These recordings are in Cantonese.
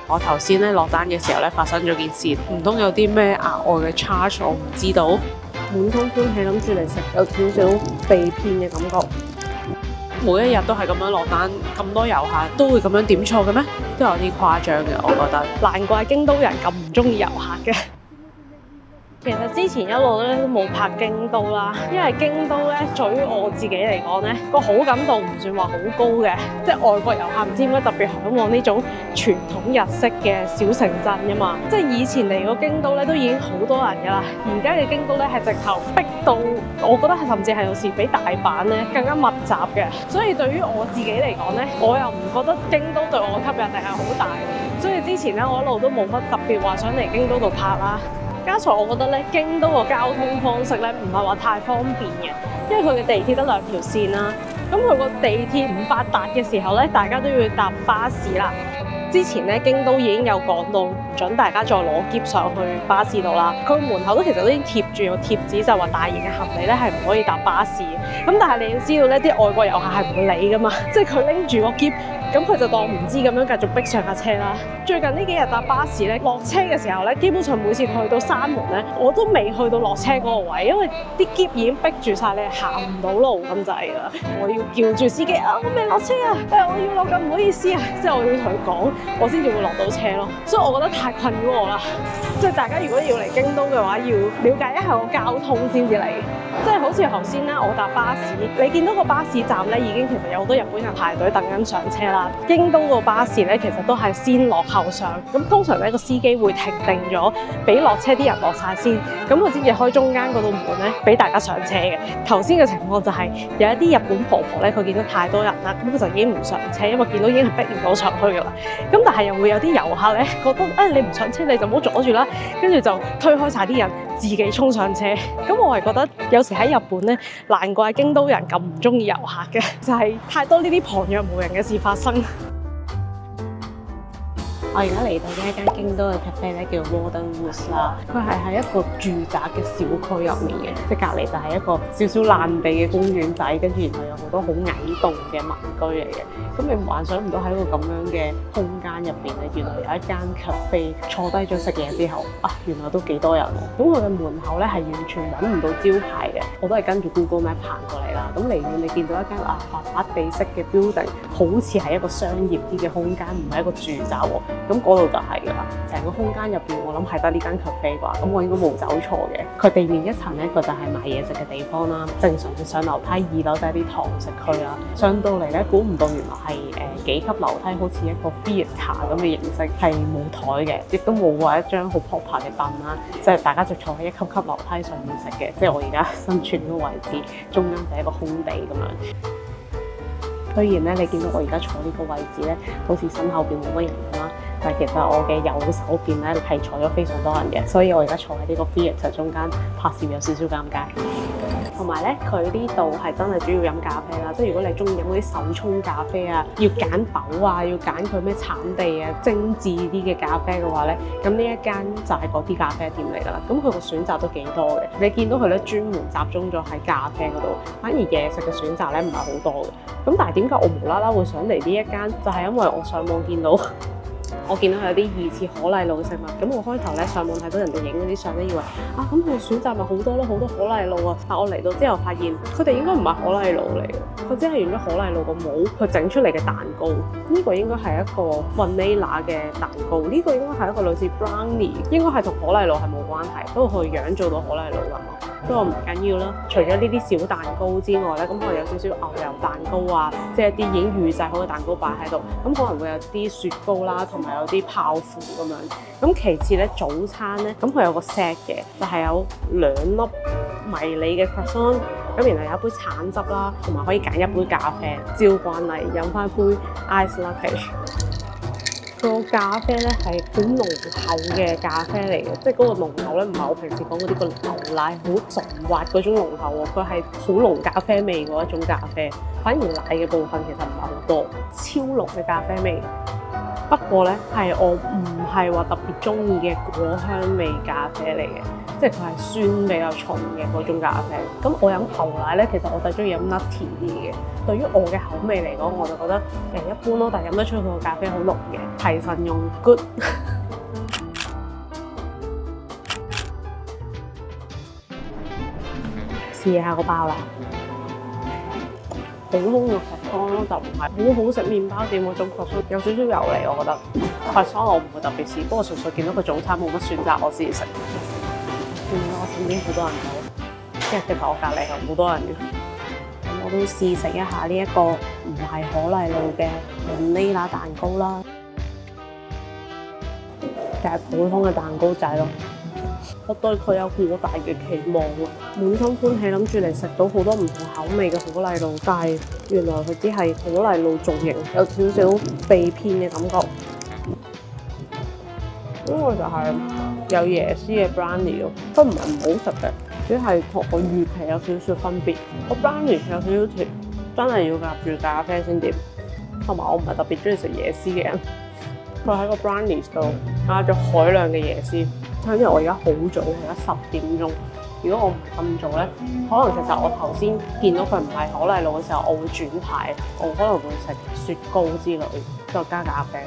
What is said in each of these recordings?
我頭先咧落單嘅時候咧發生咗件事，唔通有啲咩額外嘅 charge 我唔知道，滿心歡喜諗住嚟食，有少少被騙嘅感覺。每一日都係咁樣落單，咁多遊客都會咁樣點錯嘅咩？都有啲誇張嘅，我覺得。難怪京都人咁唔中意遊客嘅。其實之前一路咧都冇拍京都啦，因為京都咧，對於我自己嚟講咧，個好感度唔算話好高嘅，即係外國遊客唔知點解特別嚮往呢種傳統日式嘅小城鎮㗎嘛。即係以前嚟過京都咧都已經好多人㗎啦，而家嘅京都咧係直頭逼到，我覺得係甚至係有時比大阪咧更加密集嘅。所以對於我自己嚟講咧，我又唔覺得京都對我吸引力係好大，所以之前咧我一路都冇乜特別話想嚟京都度拍啦。加上我覺得咧，京都個交通方式咧唔係話太方便嘅，因為佢嘅地鐵得2條線啦。咁佢個地鐵唔發達嘅時候咧，大家都要搭巴士啦。之前咧，京都已經有講到唔準大家再攞篋上去巴士度啦。佢門口都其實都已經貼住個貼紙，就話大型嘅行李咧係唔可以搭巴士嘅。咁但係你要知道咧，啲外國遊客係唔會理噶嘛，即係佢拎住個篋。咁佢就當唔知咁樣繼續逼上架車啦。最近呢幾日搭巴士咧，落車嘅時候咧，基本上每次去到山門咧，我都未去到落車嗰個位，因為啲篋已經逼住晒，你行唔到路咁滯啦。我要叫住司機啊，我未落車啊，我要落㗎，唔好意思啊，即係我要同佢講，我先至會落到車咯。所以我覺得太困擾我啦。即係大家如果要嚟京都嘅話，要了解一下個交通先至嚟。即係好似頭先啦，我搭巴士，你見到個巴士站咧，已經其實有好多日本人排隊等緊上車啦。京都個巴士咧，其實都係先落後上，咁通常咧個司機會停定咗，俾落車啲人落晒先，咁佢先至開中間嗰道門咧，俾大家上車嘅。頭先嘅情況就係有一啲日本婆婆咧，佢見到太多人啦，咁佢就已經唔上車，因為見到已經係逼唔到上去噶啦。咁但係又會有啲遊客咧，覺得你唔上車你就唔好阻住啦，跟住就推開晒啲人，自己衝上車。咁我係覺得有時喺日本咧，難怪京都人咁唔中意遊客嘅，就係太多呢啲旁若無人嘅事發生。我而家嚟到呢一間京都嘅 cafe 咧，叫 Warden Woods 啦。佢係喺一個住宅嘅小區入面嘅，即係隔離就係一個少少爛地嘅公園仔，跟住然後有好多好矮棟嘅民居嚟嘅。咁你幻想唔到喺一個咁樣嘅空間入邊咧，原來有一間 cafe， 坐低咗食嘢之後，原來都幾多人喎。咁佢嘅門口咧係完全揾唔到招牌嘅，我都係跟住 Google Map 行過嚟啦。咁離遠你見到一間白白地色嘅 building， 好似係一個商業啲嘅空間，唔係一個住宅喎。咁嗰度就係㗎啦，成個空間入邊，我諗係得呢間 cafe 啩，咁我應該冇走錯嘅。佢地面一層咧，佢就係賣嘢食嘅地方啦。正常上樓梯2樓就係啲堂食區啦。上到嚟咧，估唔到原來係幾級樓梯，好似一個 theatre 咁嘅形式，係冇台嘅，亦都冇話一張好 proper 嘅凳啦，即係大家就坐喺一級級樓梯上面食嘅。即係我而家身處呢個位置，中間就係一個空地咁樣。雖然咧，你見到我而家坐呢個位置咧，好似身後邊冇乜人啦，但係其實我嘅右手邊咧係坐咗非常多人嘅，所以我而家坐喺呢個 theatre 中間拍攝有少少尷尬。同埋咧，佢呢度係真係主要飲咖啡啦，即係如果你中意飲嗰啲手沖咖啡啊，要揀豆啊，要揀佢咩產地啊，精緻啲嘅咖啡嘅話咧，咁呢一間就係嗰啲咖啡店嚟㗎啦。咁佢個選擇都幾多嘅，你見到佢咧專門集中咗喺咖啡嗰度，反而嘢食嘅選擇咧唔係好多嘅。咁但係點解我無啦啦會想嚟呢一間？就係因為我上網見到。我見到有啲疑似可麗露嘅食物，咁我開頭咧上網睇到人哋影嗰啲相咧，以為咁佢選擇咪好多咯，好多可麗露啊！但我嚟到之後發現，佢哋應該唔係可麗露嚟嘅，佢只係用咗可麗露個模去整出嚟嘅蛋糕。呢個應該係一個 vanilla 嘅蛋糕，呢個應該係一個類似 brownie， 應該係同可麗露係冇關係，不過佢樣做到可麗露咁咯。不過唔緊要啦，除咗呢啲小蛋糕之外咧，咁可能有少少牛油蛋糕啊，即係一啲已經預製好嘅蛋糕擺喺度，咁可能會有啲雪糕啦，同埋有啲泡芙咁樣。咁其次咧，早餐咧，咁佢有個 set 嘅，就係有2粒迷你嘅 croissant， 咁然後有一杯橙汁啦，同埋可以揀一杯咖啡，照慣例飲翻杯 ice latte。個咖啡咧係好濃厚嘅咖啡嚟嘅，即係嗰個濃厚咧唔係我平時講嗰啲個牛奶好純滑嗰種濃厚喎，佢係好濃咖啡味嗰一種咖啡，反而奶嘅部分其實唔係好多，超濃嘅咖啡味。不過咧係我唔係話特別中意嘅果香味咖啡嚟嘅，即係佢係酸比較重嘅嗰種咖啡。咁我飲牛奶咧，其實我就中意飲 nutty 啲嘅。對於我嘅口味嚟講，我就覺得一般咯，但係飲得出佢個咖啡好濃嘅，提神用 good。試下個包啦，普通嘅croissant咯，就唔係好好食麵包店嗰種croissant，有少少油膩，我覺得。croissant我唔會特別試，不過純粹見到佢早餐冇乜選擇，我先食。見到我身邊好多人有，因為其實我隔離係好多人嘅。咁我都試食一下呢一個唔係可麗露嘅vanilla蛋糕啦，就係普通嘅蛋糕仔咯。我對佢有好大嘅期望啊！滿心歡喜諗住嚟食到好多唔同口味嘅可麗露，但係原來佢只係可麗露造型，有少少被騙嘅感覺。呢個就係有椰絲嘅 brownie 咯，都唔係唔好食嘅，只係同我預期有少少分別。個 brownie 有少少甜，真係要夾住咖啡先掂。同埋我唔係特別中意食椰絲嘅人，佢喺個 brownie 度加咗海量嘅椰絲。因為我而家好早，而家10點鐘。如果我唔係咁早咧，可能其實我頭先見到佢唔係可麗露嘅時候，我會轉態，我可能會食雪糕之類，再加咖啡。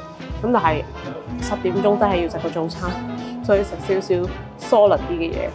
咁但係10點鐘真係要食個早餐，所以食少少 solid 啲嘅嘢。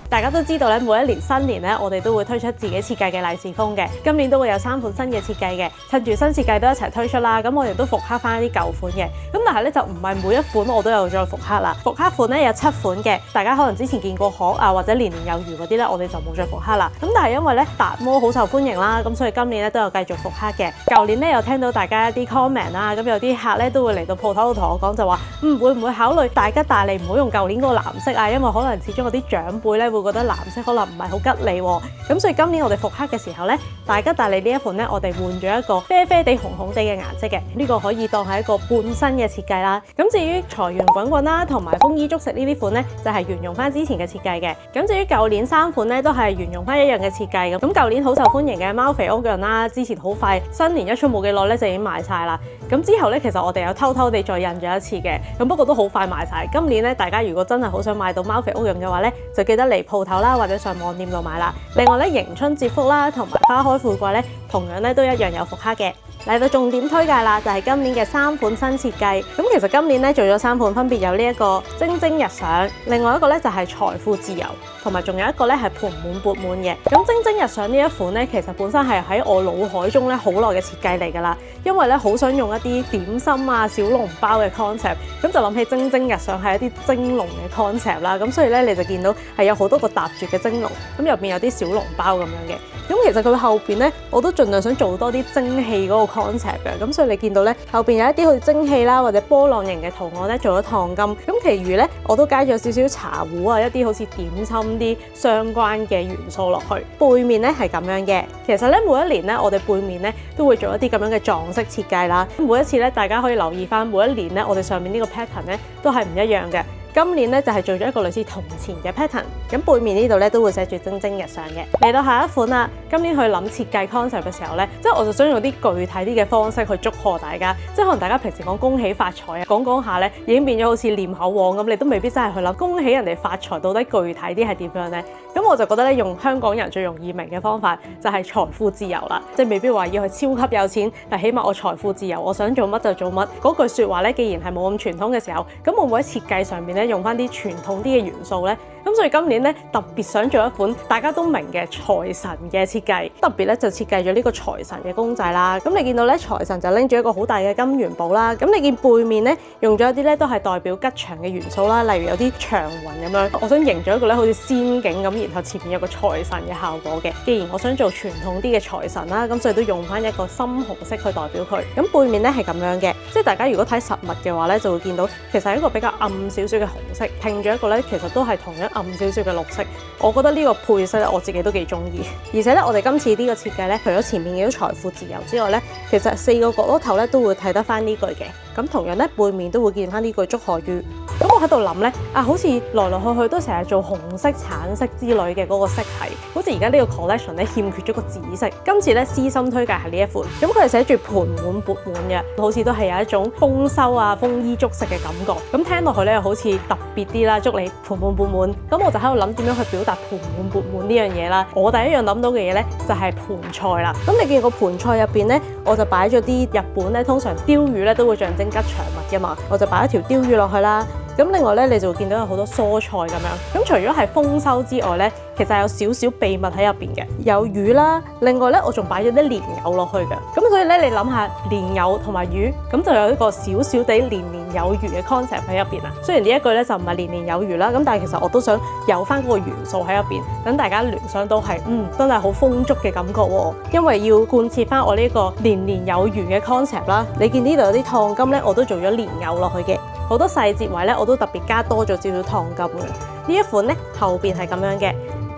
大家都知道咧，每一年新年咧，我哋都會推出自己設計嘅利是封嘅。今年都會有3款新嘅設計嘅，趁住新設計都一齊推出啦。咁我哋都復刻翻一啲舊款嘅。咁但係咧就唔係每一款我都有再復刻啦。復刻款咧有7款嘅，大家可能之前見過殼啊或者年年有餘嗰啲咧，我哋就冇再復刻啦。咁但係因為咧達摩好受歡迎啦，咁所以今年咧都有繼續復刻嘅。舊年咧有聽到大家一啲 comment 啦，咁有啲客咧都會嚟到鋪頭度同我講就話，會唔會考慮大吉大利唔好用舊年嗰個藍色啊？因為可能始終有啲長輩咧會覺得藍色可能唔係好吉利喎，咁所以今年我哋復刻嘅時候咧，大吉大利呢一款咧，我哋換咗一個啡啡地紅紅地嘅顏色嘅，呢個可以當係一個半新嘅設計啦。咁至於財源滾滾啦，同埋豐衣足食呢啲款咧，就係沿用翻之前嘅設計嘅。咁至於舊年3款咧，都係沿用翻一樣嘅設計。咁舊年好受歡迎嘅貓肥屋潤啦，之前好快新年一出冇幾耐咧就已經賣晒啦。咁之後咧，其實我哋有偷偷地再印咗一次嘅，咁不過都好快賣晒。今年咧，大家如果真係好想買到貓肥屋潤嘅話咧，就記得嚟鋪頭啦，或者上網店度買啦。另外咧，迎春接福啦，同埋花開富貴咧，同樣咧都一樣有復刻嘅。嚟到重點推介啦，就係今年嘅3款新設計。咁其實今年咧做咗3款，分別有呢一個蒸蒸日上，另外一個咧就係財富自由，同埋仲有一個咧係盆滿缽滿嘅。咁蒸蒸日上呢一款咧，其實本身係喺我腦海中咧好耐嘅設計嚟㗎啦，因為咧好想用一啲點心啊、小籠包嘅 concept， 咁就諗起蒸蒸日上係一啲蒸籠嘅 concept 啦。咁所以咧你就見到係有好多個搭住嘅蒸籠，咁入邊有啲小籠包咁樣嘅。咁其實佢後邊咧，我都盡量想做多啲蒸汽嗰個 concept 嘅，咁所以你見到咧後邊有一啲好似蒸汽啦或者波浪形嘅圖案咧，做咗燙金。咁其餘咧我都加咗少少茶壺啊，一啲好似點心啲相關嘅元素落去。背面咧係咁樣嘅，其實咧每一年咧我哋背面咧都會做一啲咁樣嘅撞色設計啦。每一次咧大家可以留意翻，每一年咧我哋上面呢個 pattern 咧都係唔一樣嘅。今年咧就係做咗一個類似銅錢嘅 pattern， 咁背面呢度咧都會寫住蒸蒸日上嘅。嚟到下一款啦，今年去諗設計 concept 嘅時候咧，即係我就想用啲具體啲嘅方式去祝賀大家，即係可能大家平時講恭喜發財啊，講下咧已經變咗好似念口簧咁，你都未必真係去諗恭喜人哋發財到底具體啲係點樣咧？咁我就覺得咧用香港人最容易明嘅方法就係財富自由啦，即係未必話要去超級有錢，但起碼我財富自由，我想做乜就做乜。嗰句説話咧，既然係冇咁傳統嘅時候，咁會唔會喺設計上面咧用翻啲傳統啲嘅元素咧？咁所以今年咧特別想做一款大家都明嘅財神嘅設計，特別咧就設計咗呢個財神嘅公仔啦。咁你見到咧財神就拎住一個好大嘅金元寶啦。咁你見背面咧用咗一啲咧都係代表吉祥嘅元素啦，例如有啲長雲咁樣。我想營造一個咧好似仙境咁，然後前面有個財神嘅效果嘅。既然我想做傳統啲嘅財神啦，咁所以都用翻一個深紅色去代表佢。咁背面咧係咁樣嘅，即係大家如果睇實物嘅話咧，就會見到其實係一個比較暗少少嘅紅色，拼咗一個咧其實都係同樣暗少少嘅綠色。我覺得呢個配色咧我自己都幾中意。而且咧我哋今次呢個設計咧，除咗前面嘅財富自由之外咧，其實4個角落頭咧都會睇得翻呢句嘅。咁同樣咧背面都會見翻呢句祝賀語。咁我喺度諗咧，好似來來去去都成日做紅色、橙色之類嘅嗰個色系，好似而家呢個 collection 咧欠缺咗個紫色。今次咧私心推介係呢一款，咁佢係寫住盆滿缽滿嘅，好似都係有一種豐收啊、豐衣足食嘅感覺。咁聽落去咧好似特別啲啦，祝你盆滿缽滿。咁我就喺度諗點樣去表達盆滿缽滿呢樣嘢啦。我第一樣諗到嘅嘢咧就係盆菜啦。咁你見個盆菜入邊咧，我就擺咗啲日本咧，通常鯛魚咧都會象徵吉祥物噶嘛，我就擺一條鯛魚落去啦。咁另外咧，你就會見到有好多蔬菜咁樣。咁除咗係豐收之外咧，其實有少少秘密喺入邊嘅，有魚啦。另外咧，我仲擺咗啲蓮藕落去嘅。咁所以咧，你諗下蓮藕同埋魚，咁就有一個少少地年年有餘嘅 concept 喺入邊啊。雖然呢一句咧就唔係年年有餘啦，咁但係其實我都想有翻嗰個元素喺入邊，等大家聯想到係真係好豐足嘅感覺喎。因為要貫徹翻我呢個年年有餘嘅 concept 啦。你見呢度有啲燙金咧，我都做咗蓮藕落去嘅。好多細節位咧，我都特別加多咗少少燙金嘅。呢一款咧後邊係咁樣嘅，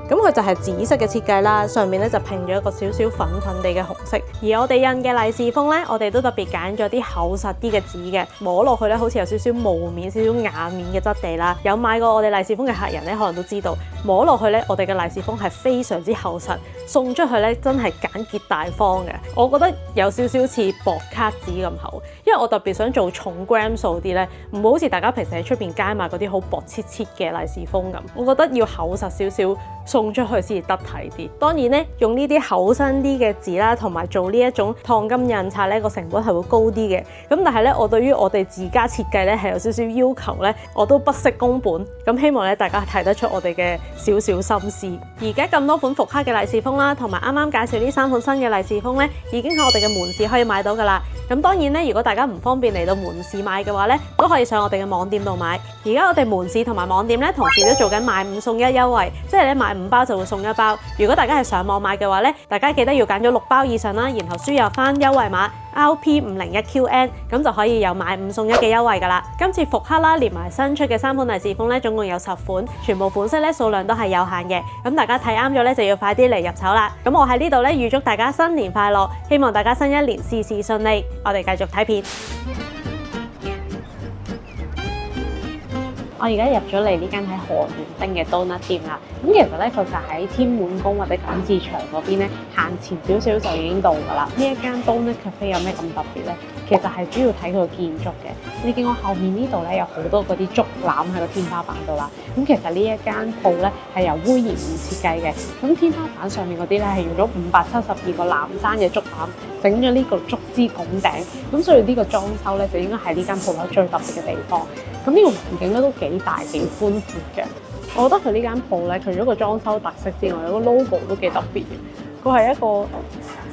咁佢就係紫色嘅設計啦，上面咧就拼咗一個少少粉粉地嘅紅色。而我哋印嘅利是封咧，我哋都特別揀咗啲厚實啲嘅紙嘅，摸落去咧好似有少少霧面、少少瓦面嘅質地啦。有買過我哋利是封嘅客人咧，可能都知道摸落去咧，我哋嘅利是封係非常之厚實，送出去咧真係簡潔大方嘅。我覺得有少少似薄卡紙咁厚，因為我特別想做重 gram 數啲咧，唔會好似大家平時喺出邊街買嗰啲好薄切切嘅利是封咁。我覺得要厚實少少，送出去先至得體啲。當然咧，用呢啲厚身啲嘅紙啦，同埋做呢一種燙金印刷咧，個成本係會高啲嘅。咁但係咧，我對於我哋自家設計咧係有少少要求咧，我都不惜工本。咁希望咧大家睇得出我哋嘅少少心思。而家咁多款復刻嘅利是封啦，同埋啱啱介紹呢3款新嘅利是封咧，已經喺我哋嘅門市可以買到㗎啦。咁當然咧，如果大家唔方便嚟到門市買嘅話咧，都可以上我哋嘅網店度買。而家我哋門市同埋網店咧，同時都做緊買5送1優惠，即係咧買5包就會送1包。如果大家係上網買嘅話咧，大家記得要揀咗6包以上啦，然後輸入翻優惠碼RP501QN， 咁就可以有買5送1嘅優惠㗎啦。今次復刻啦，連埋新出嘅3款利是封咧，總共有10款，全部款式咧數量都係有限嘅。咁大家睇啱咗咧，就要快啲嚟入手啦。咁我喺呢度咧預祝大家新年快樂，希望大家新一年事事順利。我哋繼續睇片。我而家入咗嚟呢間喺河園町嘅 Donut 店啦。咁其實咧，佢就喺天滿宮或者錦市場嗰邊咧，行前少少就已經到㗎啦。呢一間 Donut Cafe 有咩咁特別咧？其實係主要睇佢個建築嘅。你見我後面呢度咧有好多嗰啲竹籃喺個天花板度啦。咁其實呢一間鋪咧係由隈研吾設計嘅。咁天花板上面嗰啲咧係用咗572個藍山嘅竹籃整咗呢個竹枝拱頂。咁所以呢個裝修咧就應該係呢間鋪頭最特別嘅地方。咁呢個環境咧都幾大幾寬闊嘅。我覺得佢呢間鋪咧，除咗個裝修特色之外，有個 logo 都幾特別嘅。佢係一個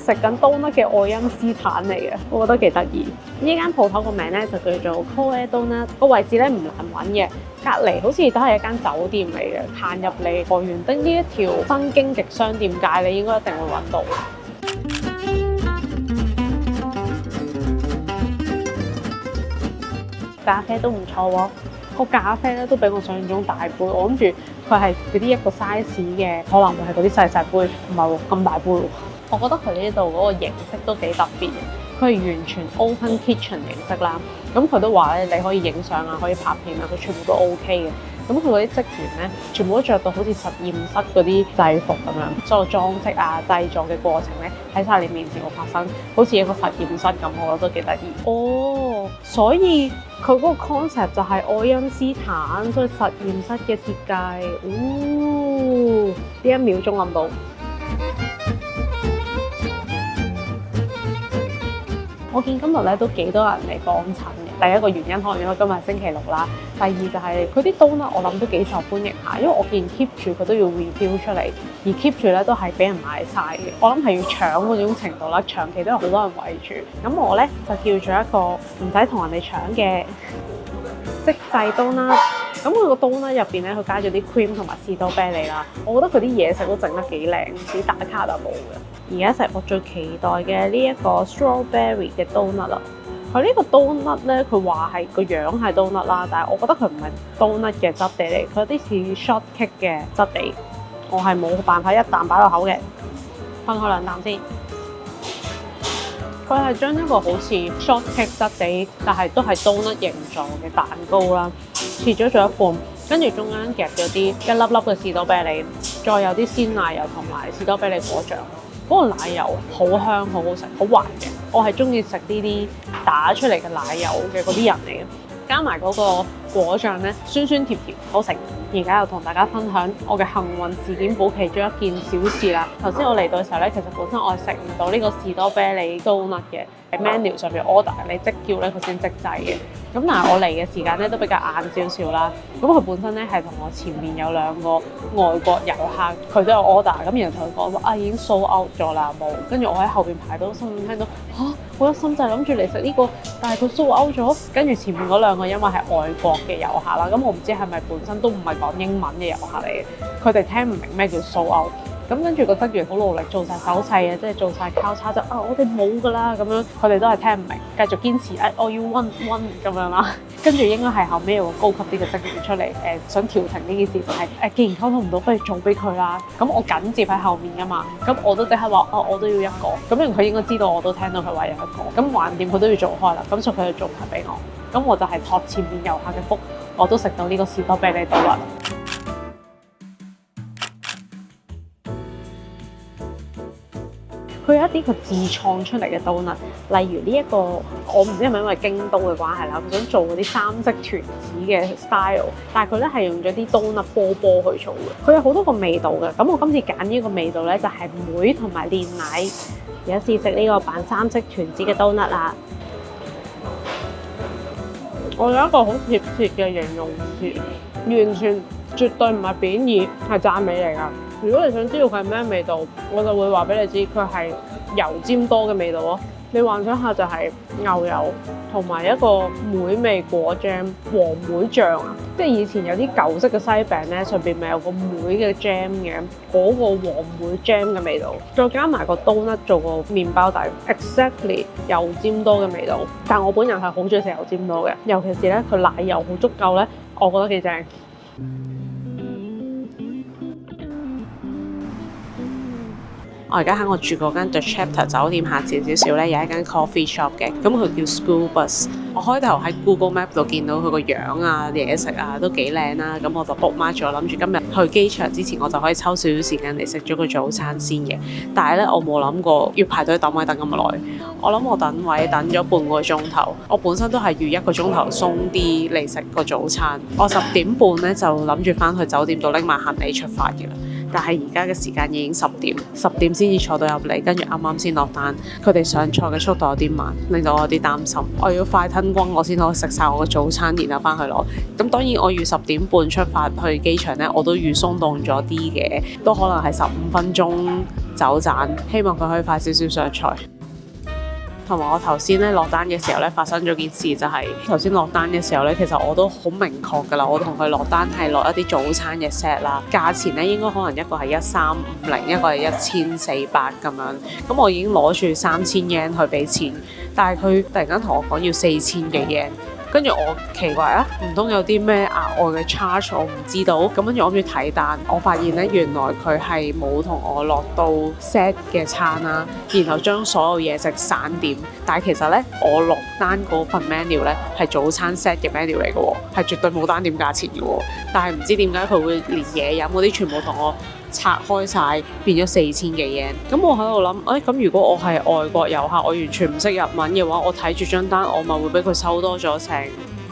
食緊 donut 嘅愛因斯坦嚟嘅，我覺得幾得意。呢間鋪頭個名咧就叫做 Koe Donut， 個位置咧唔難揾嘅，隔離好似都係一間酒店嚟嘅。行入嚟河園町呢一條新京極商店街，你應該一定會揾到。咖啡都唔錯喎，個咖啡咧都比我想象中大杯，我諗住佢係嗰啲一個 size 嘅，可能會係嗰啲細細杯，唔係喎，咁大杯喎。我覺得佢呢度嗰個形式都幾特別嘅，佢係完全 open kitchen 形式啦。咁佢都話咧，你可以影相啊，可以拍片啊，佢全部都 OK 嘅。咁佢嗰啲職員咧，全部都着到好似實驗室嗰啲制服咁樣，所有裝飾啊、製作嘅過程咧，喺晒你面前會發生，好似一個實驗室咁，我覺得都幾得意。哦，所以佢嗰個 concept 就係愛因斯坦，所以實驗室嘅設計。呢一秒鐘諗到。我見今日咧都幾多人嚟幫襯嘅。第一個原因可能因為今日係星期六啦，第二就係佢啲donut我諗都幾受歡迎下，因為我見 keep 住佢都要 refill 出嚟，而 keep 住咧都係俾人買晒嘅。我諗係要搶嗰種程度啦，長期都有好多人圍住。咁我咧就叫咗一個唔使同人哋搶嘅即製donut。咁佢個 donut 入邊咧，佢加咗啲 cream 同埋士多啤梨啦。我覺得佢啲嘢食都整得幾靚，似打卡就冇嘅。而家食我最期待嘅呢一個 strawberry 嘅 donut 啦。佢呢個 donut 咧，佢話係個樣係 donut 啦，但係我覺得佢唔係 donut 嘅質地嚟，佢有啲似 shortcake 嘅質地。我係冇辦法一啖擺落口嘅，分開2啖先。佢佢係將一個好似 shortcake 質地，但係都係 donut 形狀嘅蛋糕啦，切咗做一半，跟住中間夾咗啲一粒粒嘅士多啤梨，再有啲鮮奶油同埋士多啤梨果醬。嗰個奶油好香，好好食，好滑嘅。我係中意食呢啲打出嚟嘅奶油嘅嗰啲人嚟嘅。加埋嗰個果醬咧，酸酸甜甜，好食。而家又同大家分享我嘅幸運事件簿其中一件小事啦。頭先我嚟到嘅時候咧，其實本身我係食唔到呢個士多啤梨 donut 嘅，喺 menu 上面 order 你即叫咧佢先即製嘅。咁但係我嚟嘅時間咧都比較晏少少啦。咁佢本身咧係同我前面有兩個外國遊客，佢都有 order。咁然後同佢講話已經 sold out 咗啦，冇。跟住我喺後邊排到心聽到好一心就係諗住嚟食呢個，但係佢 sold out 咗。跟住前面嗰兩個因為係外國嘅遊客啦，咁我唔知係咪本身都唔係講英文嘅遊客嚟嘅，佢哋聽唔明咩叫 sold out。咁跟住個職員好努力做晒手勢嘅，即係做晒交叉就我哋冇㗎啦咁樣，佢哋都係聽唔明，繼續堅持我要 one 咁樣啦。跟住應該係後尾有個高級啲嘅職員出嚟想調停呢件事，就係既然溝通唔到，不如做俾佢啦。咁我緊接喺後面㗎嘛，咁我都即刻話我都要一個。咁因為佢應該知道我都聽到佢話有一個，咁橫掂佢都要做開啦，咁所以佢就做埋俾我。咁我就係託前面遊客嘅福，我都食到呢個士多啤梨到啦。佢有一啲佢自創出嚟嘅 donut， 例如呢一個，我唔知係咪因為京都嘅關係啦，佢想做嗰啲三色團子嘅 style， 但係佢咧係用咗啲 donut 波去做嘅。佢有好多個味道嘅，咁我今次揀呢個味道咧就係梅同埋煉奶。而家試食呢個扮三色團子嘅 donut 啦。我有一個好貼切嘅形容詞，完全絕對唔係貶義，係讚美嚟㗎。如果你想知道佢係咩味道，我就會話俾你知，佢係油尖多嘅味道咯。你幻想下就係牛油同埋一個梅味果醬、黃梅醬啊，即係以前有啲舊式嘅西餅咧，上邊咪有個梅嘅 jam 嘅，嗰個黃梅 jam 嘅味道，再加埋個 donut 做個麵包底 ，exactly 油尖多嘅味道。但我本人係好中意食油尖多嘅，尤其是咧佢奶油好足夠咧，我覺得幾正。我而家喺我住嗰間 The Chapter 酒店下少少咧，有一間 coffee shop 嘅，咁佢叫 School Bus。我開頭喺 Google Map 度見到佢個樣啊、嘢食啊都幾靚啦，咁我就 book mark 咗，諗住今日去機場之前我就可以抽少少時間嚟食咗個早餐先嘅。但係咧，我冇諗過要排隊等位等咁耐。我諗我等位等咗半個鐘頭，我本身都係預1個鐘頭鬆啲嚟食個早餐。我10點半咧就諗住翻去酒店度拎埋行李出發嘅啦。但係而家嘅時間已經10點先至坐到入嚟，跟住啱啱先落單。佢哋上菜嘅速度有啲慢，令到我有啲擔心。我要快吞光我先可以食晒我嘅早餐，然後翻去攞。咁當然我預10點半出發去機場呢，我都預鬆動咗啲嘅，都可能係15分鐘走盞。希望佢可以快少少上菜。同埋我頭先咧落單嘅時候咧，發生咗件事，就係頭先落單嘅時候咧，其實我都好明確㗎啦。我同佢落單係落一啲早餐嘅 set 啦，價錢咧應該可能一個係1350，一個係1400咁樣。咁我已經攞住3000 yen 去俾錢，但係佢突然間同我講要4000幾 yen。跟住我奇怪啊，唔通有啲咩額外嘅 charge 我唔知道？咁跟住我諗住睇單，我發現咧原來佢係冇同我落到 set 嘅餐啦，然後將所有嘢食散點。但係其實咧，我落單嗰份 menu 咧係早餐 set 嘅 menu 嚟嘅喎，係絕對冇單點價錢嘅喎。但係唔知點解佢會連嘢飲嗰啲全部同我拆開晒，變咗4000幾 yen。咁我喺度諗，咁如果我係外國遊客，我完全唔識日文嘅話，我睇住張單，我咪會俾佢收多咗成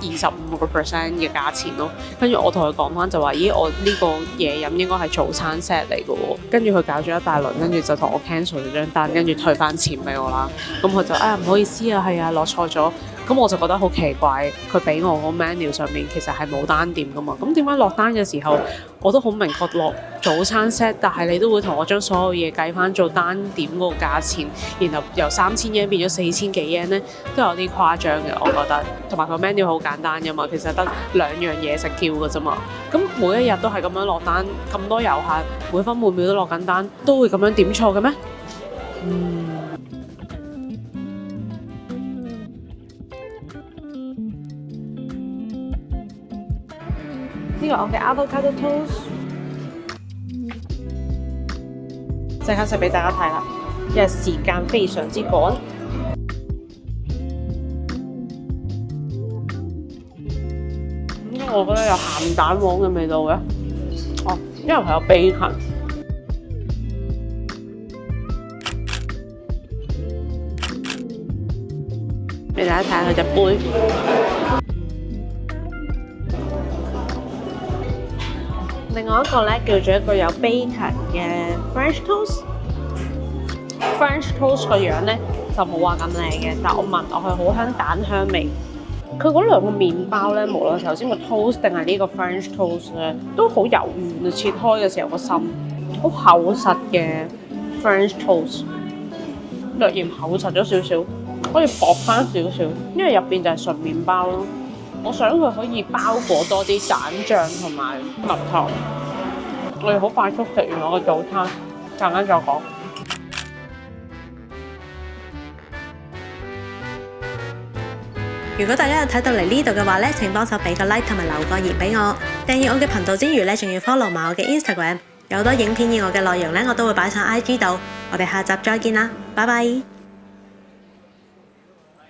25% 嘅價錢咯。跟住我同佢講翻就話，咦，我呢個嘢飲應該係早餐 set 嚟嘅喎。跟住佢搞咗一大輪，跟住就同我 cancel 咗張單，跟住退翻錢俾我啦。咁佢就唔好意思啊，係啊，落錯咗。咁我就覺得好奇怪，佢俾我個 menu 上面其實係冇單點噶嘛。咁點解落單嘅時候我都好明確落早餐 set， 但係你都會同我將所有嘢計翻做單點嗰個價錢，然後由3000 yen 變咗4000幾 yen 咧，都有啲誇張嘅，我覺得。同埋個 menu 好簡單噶嘛，其實得2樣嘢食叫噶啫嘛。咁每一日都係咁樣落單，咁多遊客每分每秒都落緊單，都會咁樣點錯嘅咩？呢個我嘅 avocado toast， 即刻食俾大家睇啦，因為時間非常之趕。我覺得有鹹蛋黃嘅味道嘅。哦，因為佢有 bacon。俾大家睇下佢隻杯。另外一個咧叫做一個有 bacon 嘅 French toast。French toast 個樣咧就冇話咁靚嘅，但我聞落去好香蛋香味。佢嗰兩個麵包咧，無論頭先個 toast 定係呢個 French toast 咧，都好柔軟啊！切開嘅時候個心好厚實嘅 French toast， 略嫌厚實咗少少，可以薄翻少少，因為入邊就係純麵包咯。我想佢可以包裹多啲蛋醬同埋蜜糖。我哋好快速食完我個早餐，陣間再講。如果大家有睇到嚟呢度嘅話咧，請幫手俾個 like 同埋留個言俾我。訂閱我嘅頻道之餘咧，仲要 follow 埋我嘅 Instagram，有好多影片以外嘅內容咧，我都會擺上 IG 度。我哋下集再見啦，拜拜。